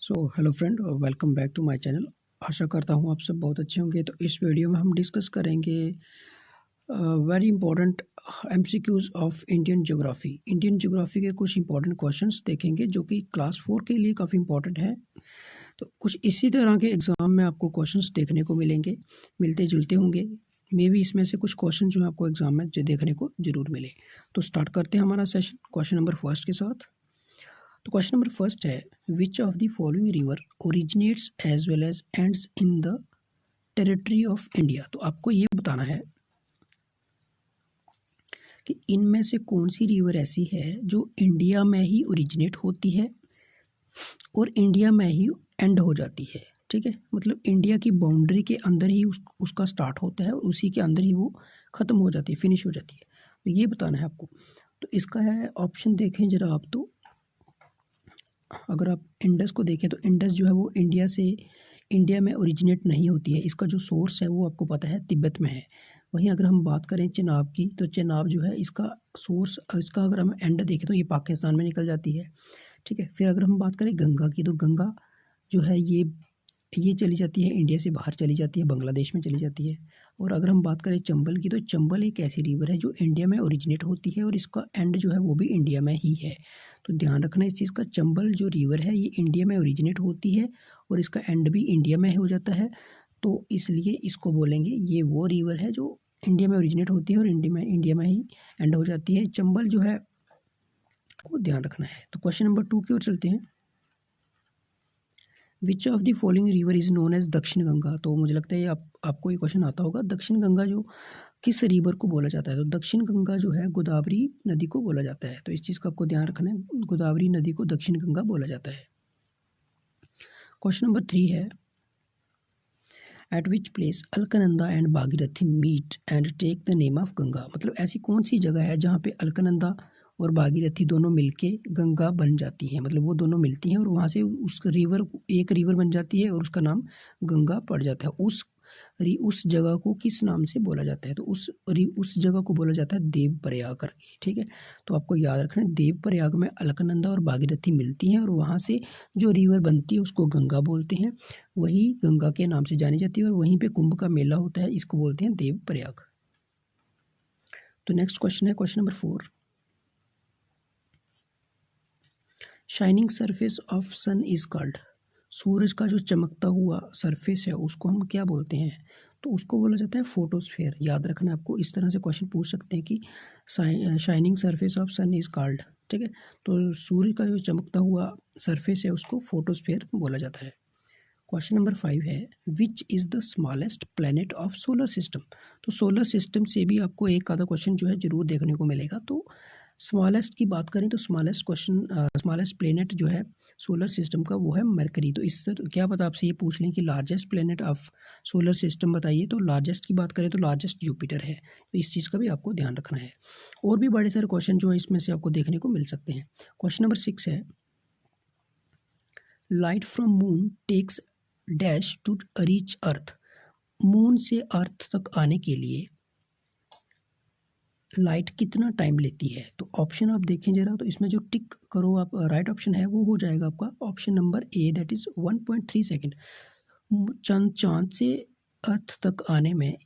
So hello friend, welcome back to my channel. आशा करता हूँ आप सब बहुत अच्छे होंगे। तो इस वीडियो में हम डिस्कस करेंगे very important MCQs of Indian geography. Indian geography के कुछ इंपॉर्टेंट क्वेश्चंस देखेंगे जो कि क्लास 4 के लिए काफ़ी इंपॉर्टेंट है। तो कुछ इसी तरह के एग्ज़ाम में आपको क्वेश्चंस देखने को मिलेंगे, मिलते जुलते होंगे। मे भी इसमें से कुछ क्वेश्चन जो है आपको एग्जाम में जो देखने को जरूर मिले। तो स्टार्ट करते हैं हमारा सेशन क्वेश्चन नंबर फर्स्ट के साथ। तो क्वेश्चन नंबर फर्स्ट है, which of the following river originates as well as ends in the territory of India. तो आपको ये बताना है कि इनमें से कौन सी रिवर ऐसी है जो इंडिया में ही ओरिजिनेट होती है और इंडिया में ही एंड हो जाती है। ठीक है, मतलब इंडिया की बाउंड्री के अंदर ही उसका स्टार्ट होता है और उसी के अंदर ही वो ख़त्म हो जाती है, फिनिश हो जाती है। तो ये बताना है आपको। तो इसका है ऑप्शन देखें जरा आप। तो अगर आप इंडस को देखें तो इंडस जो है वो इंडिया में ओरिजिनेट नहीं होती है। इसका जो सोर्स है वो आपको पता है तिब्बत में है। वहीं अगर हम बात करें चिनाब की, तो चिनाब जो है इसका सोर्स, इसका अगर हम एंड देखें तो ये पाकिस्तान में निकल जाती है। ठीक है, फिर अगर हम बात करें गंगा की, तो गंगा जो है ये चली जाती है, इंडिया से बाहर चली जाती है, बांग्लादेश में चली जाती है। और अगर हम बात करें चंबल की, तो चंबल एक ऐसी रिवर है जो इंडिया में ओरिजिनेट होती है और इसका एंड जो है वो भी इंडिया में ही है। तो ध्यान रखना इस चीज़ का, चंबल जो रिवर है ये इंडिया में ओरिजिनेट होती है और इसका एंड भी इंडिया में हो जाता है। तो इसलिए इसको बोलेंगे ये वो रिवर है जो इंडिया में ओरिजिनेट होती है और इंडिया में ही एंड हो जाती है। चंबल जो है को ध्यान रखना है। तो क्वेश्चन नंबर 2 की ओर चलते हैं। Which of the following river is known as Dakshin Ganga. तो मुझे लगता है आपको ये क्वेश्चन आता होगा। दक्षिण गंगा जो किस रिवर को बोला जाता है? तो दक्षिण गंगा जो है गोदावरी नदी को बोला जाता है। तो इस चीज़ का आपको ध्यान रखना है, गोदावरी नदी को दक्षिण गंगा बोला जाता है। क्वेश्चन नंबर 3 है, at which place Alaknanda and Bhagirathi meet and take the name of Ganga. मतलब ऐसी कौन सी जगह है जहाँ पे अलकनंदा और भागीरथी दोनों मिलके गंगा बन जाती हैं। मतलब वो दोनों मिलती हैं और वहाँ से एक रिवर बन जाती है और उसका नाम गंगा पड़ जाता है। उस जगह को किस नाम से बोला जाता है? तो उस जगह को बोला जाता है देव प्रयाग करके। ठीक है, तो आपको याद रखना है, देव प्रयाग में अलकनंदा और भागीरथी मिलती हैं और वहाँ से जो रिवर बनती है उसको गंगा बोलते हैं। वही गंगा के नाम से जानी जाती है और वहीं पे कुंभ का मेला होता है, इसको बोलते हैं देव प्रयाग। तो नेक्स्ट क्वेश्चन है question number 4, shining surface of sun is called. सूरज का जो चमकता हुआ सरफेस है उसको हम क्या बोलते हैं? तो उसको बोला जाता है फोटोस्फेयर। याद रखना आपको, इस तरह से क्वेश्चन पूछ सकते हैं कि shining surface of sun is called. ठीक है, तो सूर्य का जो चमकता हुआ सरफेस है उसको फोटोस्फेयर बोला जाता है। क्वेश्चन नंबर 5 है, which is the smallest planet of solar system. तो सोलर सिस्टम से भी आपको एक आधा क्वेश्चन जो है जरूर देखने को मिलेगा। तो स्मॉलेस्ट की बात करें तो स्मॉलेस्ट प्लैनेट जो है सोलर सिस्टम का वो है मरकरी। तो इससे क्या पता आपसे ये पूछ लें कि largest planet of solar system बताइए। तो लार्जेस्ट की बात करें तो लार्जेस्ट जुपिटर है। तो इस चीज़ का भी आपको ध्यान रखना है। और भी बड़े सारे क्वेश्चन जो है इसमें से आपको देखने को मिल सकते हैं। क्वेश्चन नंबर 6 है, light from moon takes dash to reach earth. Moon से अर्थ तक आने के लिए लाइट कितना टाइम लेती है? तो ऑप्शन आप देखें जरा। तो इसमें जो टिक करो आप राइट ऑप्शन है वो हो जाएगा आपका option number A, that is 1.3 second. चांद से अर्थ तक आने में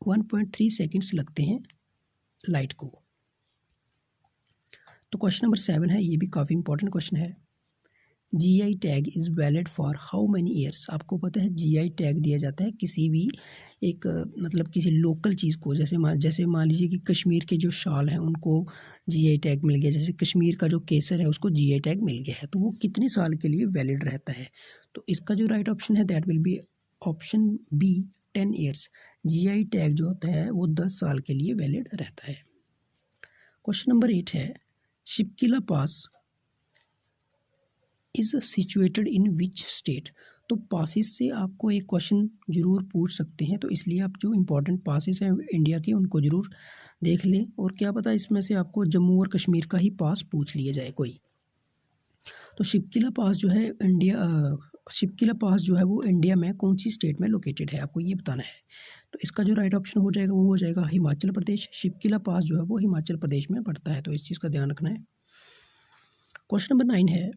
1.3 सेकेंड्स लगते हैं लाइट को। तो क्वेश्चन नंबर 7 है, ये भी काफ़ी इंपॉर्टेंट क्वेश्चन है। GI tag is valid for how many years. आपको पता है जीआई टैग दिया जाता है किसी भी एक मतलब किसी लोकल चीज़ को। जैसे मान लीजिए कि कश्मीर के जो शाल हैं उनको जीआई टैग मिल गया, जैसे कश्मीर का जो केसर है उसको जीआई टैग मिल गया है। तो वो कितने साल के लिए वैलिड रहता है? तो इसका जो राइट ऑप्शन है that will be option B, 10 years. GI tag जो होता है वो 10 साल के लिए वैलिड रहता है। क्वेश्चन नंबर 8 है, Shipki La pass is situated in which state. तो पासिस से आपको एक क्वेश्चन जरूर पूछ सकते हैं, तो इसलिए आप जो इम्पोर्टेंट पासिस हैं इंडिया के उनको जरूर देख लें। और क्या पता इसमें से आपको जम्मू और कश्मीर का ही पास पूछ लिया जाए कोई। तो शिपकिला पास जो है वो इंडिया में कौन सी स्टेट में लोकेटेड है, आपको ये बताना है। तो इसका जो राइट ऑप्शन हो जाएगा वो हो जाएगा हिमाचल प्रदेश। शिपकिला पास जो है वो हिमाचल प्रदेश में पड़ता है। तो इस चीज़ का ध्यान रखना है। क्वेश्चन नंबर 9 है,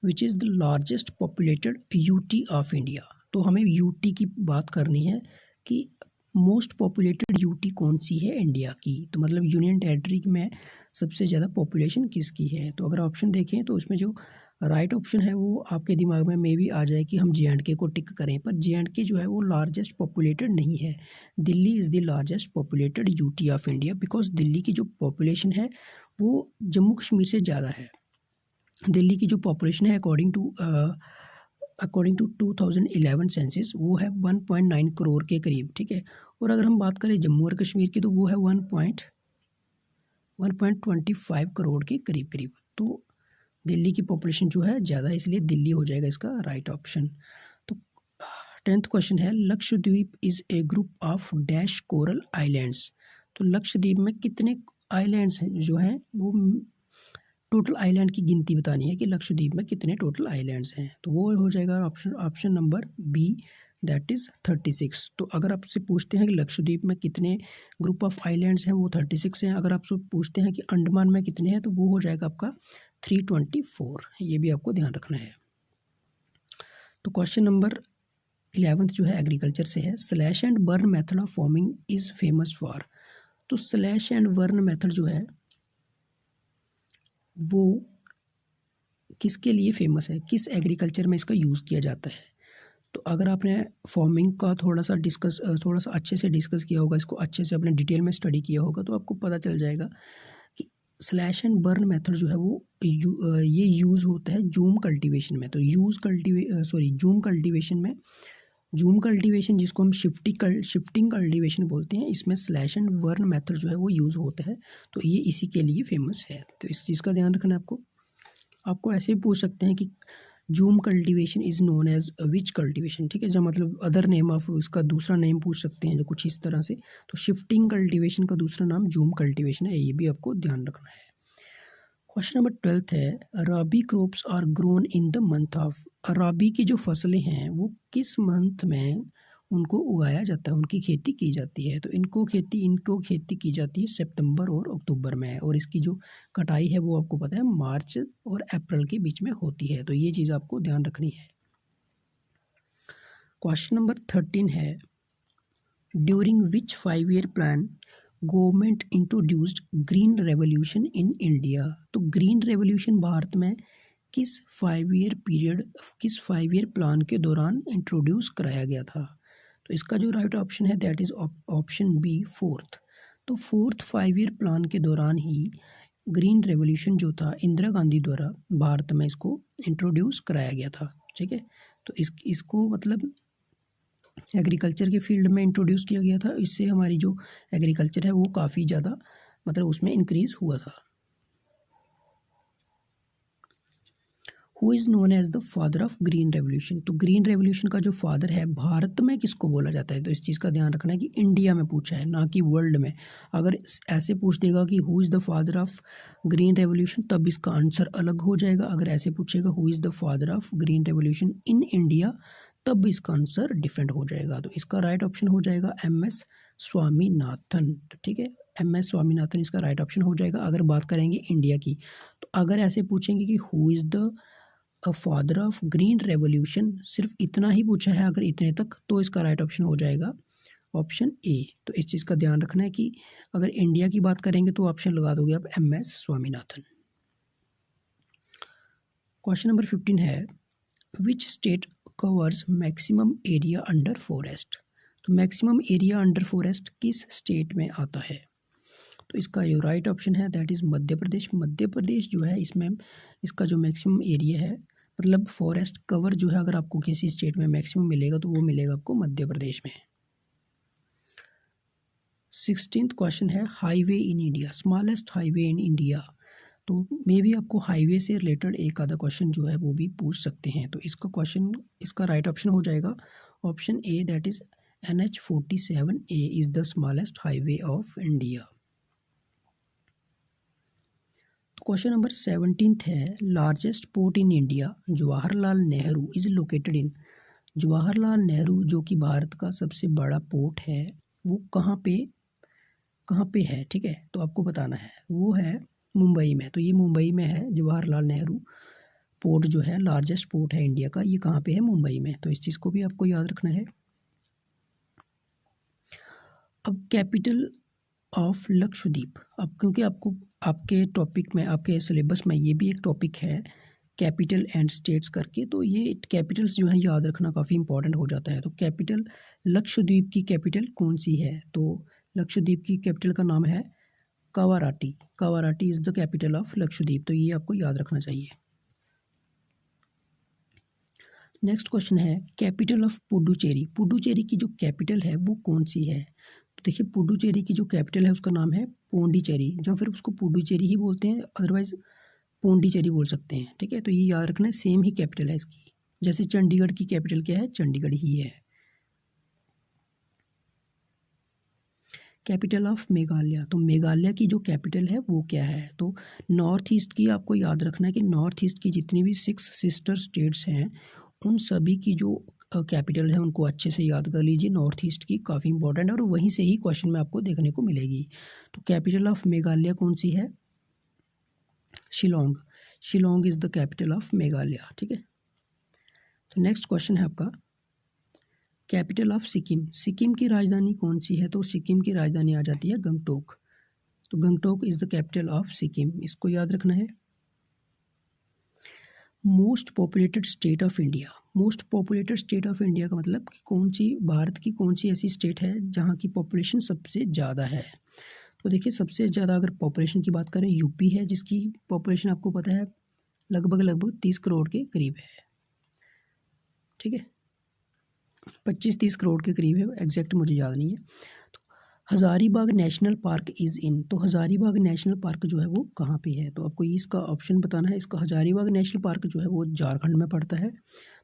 which is the largest populated UT of India. तो हमें यूटी की बात करनी है कि मोस्ट पॉपुलेटेड यूटी कौन सी है इंडिया की, तो मतलब यूनियन टेरिटरी में सबसे ज़्यादा पॉपुलेशन किसकी है। तो अगर ऑप्शन देखें तो इसमें जो राइट ऑप्शन है वो आपके दिमाग में मे भी आ जाए कि हम जे.एंड.के को टिक करें, पर जे.एंड.के जो है वो लार्जेस्ट पॉपुलेटेड नहीं है। Delhi is the largest populated UT of India, because Delhi की जो पॉपुलेशन है वो जम्मू कश्मीर से ज़्यादा है। दिल्ली की जो पॉपुलेशन है अकॉर्डिंग टू 2011 सेंसस वो है 1.9 करोड़ के करीब, ठीक है। और अगर हम बात करें जम्मू और कश्मीर की तो वो है 1.25 करोड़ के करीब करीब। तो दिल्ली की पॉपुलेशन जो है ज़्यादा है, इसलिए दिल्ली हो जाएगा इसका राइट ऑप्शन। तो 10th क्वेश्चन है Lakshadweep is a group of dash coral islands. तो लक्षद्वीप में कितने आइलैंड्स हैं जो हैं वो टोटल आइलैंड की गिनती बतानी है कि लक्षद्वीप में कितने टोटल आइलैंड्स हैं। तो वो हो जाएगा option number B, that is 36। तो अगर आपसे पूछते हैं कि लक्षद्वीप में कितने ग्रुप ऑफ आइलैंड्स हैं वो 36 हैं। अगर आपसे पूछते हैं कि अंडमान में कितने हैं तो वो हो जाएगा आपका 324। ये भी आपको ध्यान रखना है। तो क्वेश्चन नंबर 11 जो है एग्रीकल्चर से है। Slash and burn method of farming is famous for. तो स्लैश एंड बर्न मेथड जो है वो किसके लिए फेमस है, किस एग्रीकल्चर में इसका यूज़ किया जाता है। तो अगर आपने फार्मिंग का थोड़ा सा अच्छे से डिस्कस किया होगा, इसको अच्छे से अपने डिटेल में स्टडी किया होगा, तो आपको पता चल जाएगा कि स्लैश एंड बर्न मेथड जो है वो ये यूज़ होता है जूम कल्टीवेशन में। तो जूम कल्टीवेशन जिसको हम शिफ्टिंग कल्टीवेशन बोलते हैं, इसमें स्लैश एंड बर्न मेथड जो है वो यूज़ होता है। तो ये इसी के लिए फेमस है। तो इस चीज़ का ध्यान रखना है आपको ऐसे भी पूछ सकते हैं कि jhum cultivation is known as which cultivation, ठीक है, जो मतलब अदर नेम ऑफ उसका दूसरा नेम पूछ सकते हैं जो कुछ इस तरह से। तो शिफ्टिंग कल्टीवेशन का दूसरा नाम जूम कल्टीवेशन है, ये भी आपको ध्यान रखना है। क्वेश्चन नंबर 12 है rabi crops are grown in the month of. Rabi की जो फसलें हैं वो किस मंथ में उनको उगाया जाता है, उनकी खेती की जाती है। तो इनको खेती की जाती है सितंबर और अक्टूबर में, और इसकी जो कटाई है वो आपको पता है मार्च और अप्रैल के बीच में होती है। तो ये चीज़ आपको ध्यान रखनी है। क्वेश्चन नंबर 13 है during which 5 year plan government introduced green revolution in India. तो ग्रीन रेवोल्यूशन भारत में किस 5 ईयर प्लान के दौरान इंट्रोड्यूस कराया गया था। तो इसका जो राइट ऑप्शन है that is option B, 4th। तो 4th 5 ईयर प्लान के दौरान ही ग्रीन रेवोल्यूशन जो था इंदिरा गांधी द्वारा भारत में इसको इंट्रोड्यूस कराया गया था, ठीक है। तो इसको मतलब एग्रीकल्चर के फील्ड में इंट्रोड्यूस किया गया था। इससे हमारी जो एग्रीकल्चर है वो काफ़ी ज़्यादा मतलब उसमें इंक्रीज़ हुआ था। Who is known as the father of green revolution. तो ग्रीन रेवोल्यूशन का जो फादर है भारत में किसको बोला जाता है। तो इस चीज़ का ध्यान रखना है कि इंडिया में पूछा है, ना कि वर्ल्ड में। अगर ऐसे पूछ देगा कि who is the father of green revolution तब इसका आंसर अलग हो जाएगा। अगर ऐसे पूछेगा who is the father of green revolution in India तब इसका आंसर डिफरेंट हो जाएगा। तो इसका राइट ऑप्शन हो जाएगा MS स्वामीनाथन। तो ठीक है, MS स्वामीनाथन इसका राइट ऑप्शन हो जाएगा अगर बात करेंगे इंडिया की। तो अगर ऐसे पूछेंगे कि who is the father of green revolution, सिर्फ इतना ही पूछा है अगर इतने तक, तो इसका राइट ऑप्शन हो जाएगा ऑप्शन ए। तो इस चीज़ का ध्यान रखना है कि अगर इंडिया की बात करेंगे तो ऑप्शन लगा दोगे आप MS स्वामीनाथन। क्वेश्चन नंबर 15 है which state covers maximum area under forest. तो मैक्सिमम एरिया अंडर फॉरेस्ट किस स्टेट में आता है। तो इसका जो राइट ऑप्शन है दैट इज़ मध्य प्रदेश। मध्य प्रदेश जो है इसमें इसका जो मैक्सिमम एरिया है मतलब फॉरेस्ट कवर जो है अगर आपको किसी स्टेट में मैक्सिमम मिलेगा तो वो मिलेगा आपको मध्य प्रदेश में। 16th क्वेश्चन है highway in India, smallest highway in India. तो मे भी आपको हाईवे से रिलेटेड एक आधा क्वेश्चन जो है वो भी पूछ सकते हैं। तो इसका राइट ऑप्शन हो जाएगा option A that is NH47A is the smallest highway of India. Question number 17 है largest port in India Jawaharlal Nehru is located इन। जवाहरलाल नेहरू जो कि भारत का सबसे बड़ा पोर्ट है वो कहाँ पे है, ठीक है। तो आपको बताना है वो है मुंबई में। तो ये मुंबई में है जवाहरलाल नेहरू पोर्ट जो है, लार्जेस्ट पोर्ट है इंडिया का, ये कहाँ पे है? मुंबई में। तो इस चीज़ को भी आपको याद रखना है। अब कैपिटल ऑफ लक्षद्वीप, अब क्योंकि आपको आपके टॉपिक में, आपके सिलेबस में ये भी एक टॉपिक है कैपिटल एंड स्टेट्स करके, तो ये कैपिटल्स जो है याद रखना काफ़ी इंपॉर्टेंट हो जाता है। तो कैपिटल, लक्षद्वीप की कैपिटल कौन सी है? तो लक्षद्वीप की कैपिटल का नाम है Kavaratti. Kavaratti is the capital of Lakshadweep, तो ये आपको याद रखना चाहिए। नेक्स्ट क्वेश्चन है कैपिटल ऑफ पुडुचेरी। पुडुचेरी की जो कैपिटल है वो कौन सी है? तो देखिए, पुडुचेरी की जो कैपिटल है उसका नाम है पोंडीचेरी, या फिर उसको पुडुचेरी ही बोलते हैं, अदरवाइज पोंडीचेरी बोल सकते हैं। ठीक है, तो ये याद रखना है, सेम ही कैपिटल है इसकी। जैसे चंडीगढ़ की कैपिटल क्या है? चंडीगढ़ ही है। कैपिटल ऑफ मेघालय, तो मेघालय की जो कैपिटल है वो क्या है? तो नॉर्थ ईस्ट की आपको याद रखना है कि नॉर्थ ईस्ट की जितनी भी 6 सिस्टर स्टेट्स हैं उन सभी की जो कैपिटल है उनको अच्छे से याद कर लीजिए। नॉर्थ ईस्ट की काफ़ी इंपॉर्टेंट है और वहीं से ही क्वेश्चन में आपको देखने को मिलेगी। तो कैपिटल ऑफ मेघालय कौन सी है? Shillong. Shillong is the capital of Meghalaya. ठीक है, तो नेक्स्ट क्वेश्चन है आपका कैपिटल ऑफ सिक्किम। सिक्किम की राजधानी कौन सी है? तो सिक्किम की राजधानी आ जाती है गंगटोक। तो Gangtok is the capital of Sikkim, इसको याद रखना है। Most populated state of India. Most populated state of India का मतलब कि कौन सी, भारत की कौन सी ऐसी स्टेट है जहाँ की पॉपुलेशन सबसे ज़्यादा है? तो देखिए, सबसे ज़्यादा अगर पॉपुलेशन की बात करें, यूपी है, जिसकी पॉपुलेशन आपको पता है लगभग 30 करोड़ के करीब है। ठीक है, 25-30 करोड़ के करीब है, एग्जैक्ट मुझे याद नहीं है। तो Hazaribagh national park is in. तो हज़ारीबाग नेशनल पार्क जो है वो कहाँ पे है? तो आपको इसका ऑप्शन बताना है। इसका हज़ारीबाग नेशनल पार्क जो है वो झारखंड में पड़ता है।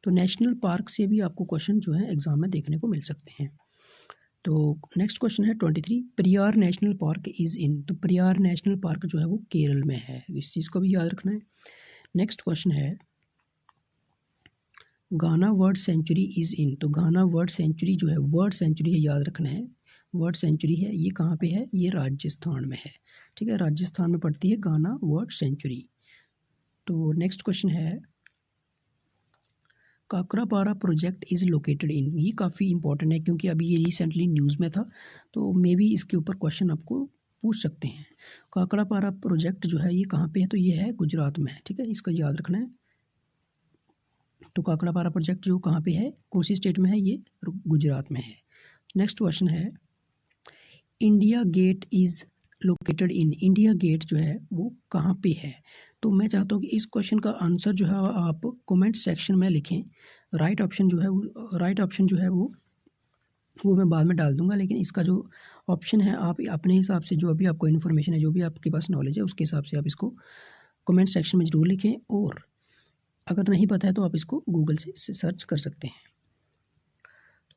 तो नेशनल पार्क से भी आपको क्वेश्चन जो है एग्जाम में देखने को मिल सकते हैं। तो नेक्स्ट क्वेश्चन है 23, Periyar national park is in. तो पेरियार नेशनल पार्क जो है वो केरल में है, इस चीज़ को भी याद रखना है। नेक्स्ट क्वेश्चन है गाना वर्ड सेंचुरी इज़ इन। तो गाना वर्ड सेंचुरी जो है, वर्ड सेंचुरी है, याद रखना है, वर्ड सेंचुरी है, ये कहाँ पे है? ये राजस्थान में है। ठीक है, राजस्थान में पड़ती है गाना वर्ड सेंचुरी। तो नेक्स्ट क्वेश्चन है काकरापारा प्रोजेक्ट इज़ लोकेटेड इन। ये काफ़ी इंपॉर्टेंट है क्योंकि अभी ये रिसेंटली न्यूज़ में था, तो मे बी इसके ऊपर क्वेश्चन आपको पूछ सकते हैं। काकरापारा प्रोजेक्ट जो है ये कहाँ पे है? तो ये है गुजरात में है। ठीक है, इसका याद रखना है। तो काकरापारा प्रोजेक्ट जो कहाँ पे है, कौन सी स्टेट में है? ये गुजरात में है। नेक्स्ट क्वेश्चन है India Gate is located in. India Gate जो है वो कहाँ पे है? तो मैं चाहता हूँ कि इस क्वेश्चन का आंसर जो है आप कमेंट सेक्शन में लिखें। राइट ऑप्शन जो है वो मैं बाद में डाल दूंगा, लेकिन इसका जो ऑप्शन है आप अपने हिसाब से, जो अभी आपको इन्फॉर्मेशन है, जो भी आपके पास नॉलेज है, उसके हिसाब से आप इसको कमेंट सेक्शन में ज़रूर लिखें। और अगर नहीं पता है तो आप इसको गूगल से सर्च कर सकते हैं।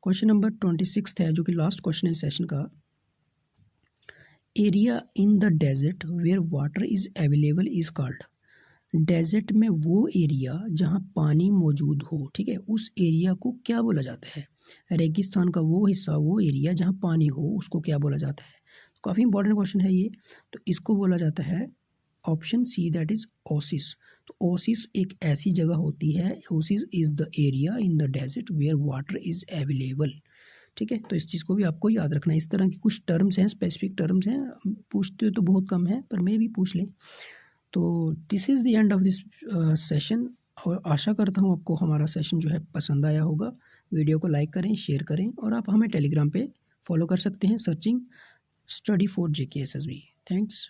क्वेश्चन नंबर 26 है, जो कि लास्ट क्वेश्चन है सेशन का। Area in the desert where water is available is called. Desert में वो एरिया जहाँ पानी मौजूद हो, ठीक है, उस एरिया को क्या बोला जाता है? रेगिस्तान का वो हिस्सा, वो एरिया जहाँ पानी हो, उसको क्या बोला जाता है? काफ़ी इंपॉर्टेंट क्वेश्चन है ये। तो इसको बोला जाता है option C, that is oasis. तो ओसिस एक ऐसी जगह होती है, oasis is the area in the desert where water is available. ठीक है, तो इस चीज़ को भी आपको याद रखना है। इस तरह की कुछ टर्म्स हैं, स्पेसिफिक टर्म्स हैं, पूछते तो बहुत कम है, पर मैं भी पूछ लें। तो this is the end of this session, और आशा करता हूँ आपको हमारा सेशन जो है पसंद आया होगा। वीडियो को लाइक करें, शेयर करें, और आप हमें टेलीग्राम पे फॉलो कर सकते हैं, searching study for JKSSB। Thanks.